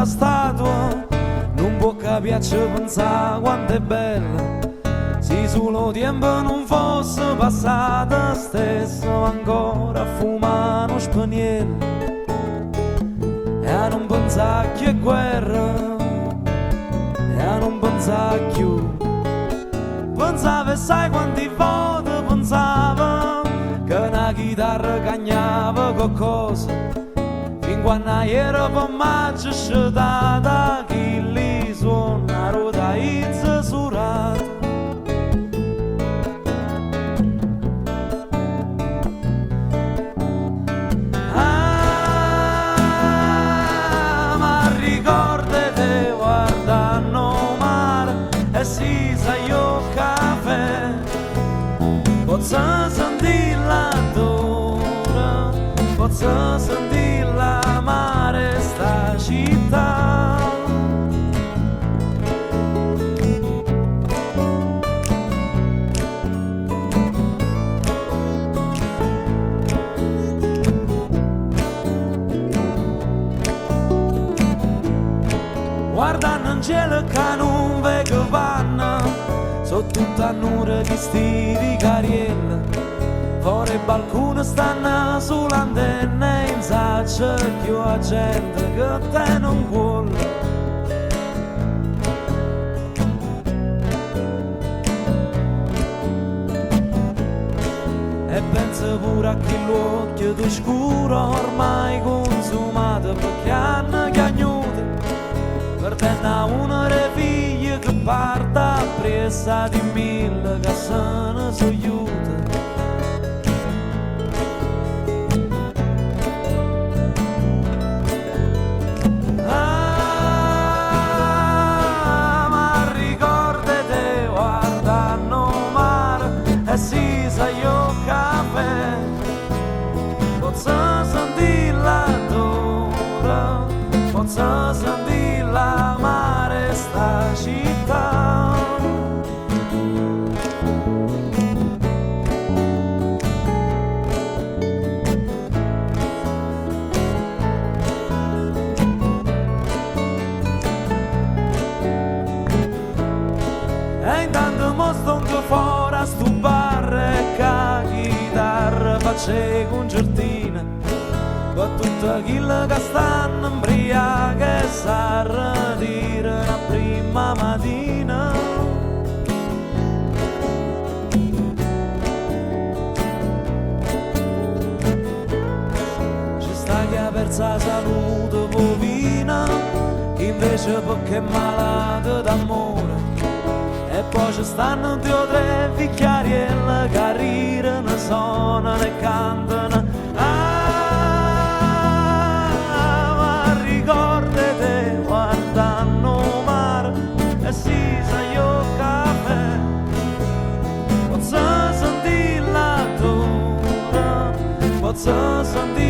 statua, non può capiarci pensare quanto è bella. Se solo tempo non fosse passato stesso ancora a fumare uno spagniello e a non pensare che è guerra e a non pensare più. Pensava e sai quanti volte pensava che una chitarra cagnava qualcosa fin quando era per maggio sciatata chi li suona rotaizza surata. Ma ricordate guardando mare e si sa io caffè posso sentirla d'ora, posso sentirla amare sta città. Guardando in cielo che non vedo vanno sotto tutta nura di stili cariella, fuori il balcone stanno sull'antenna in saccia più a gente che te non vuole. E penso pure a chi l'occhio di scuro ormai consumato perché hanno chiagnuto perdendo una delle figlie che parta presa di mille che se ne soiuta. Ma ricordate guardando mare e si sa io caffè posso sentirla d'ora, posso sentirla amare sta città. E intanto mo sto fuori a stu bar e ca chitarra faccio concertina per tutta quella che stanno imbriaca e s'arretira la prima mattina. Ci sta chi ha perso la salute bovina, chi invece perché è malato d'amore. E poi ci stanno due o tre vecchiarielle che rirano, suonano e cantano. Ma ricordate guardando mare e si sa io caffè posso sentirla d'ora, posso sentirla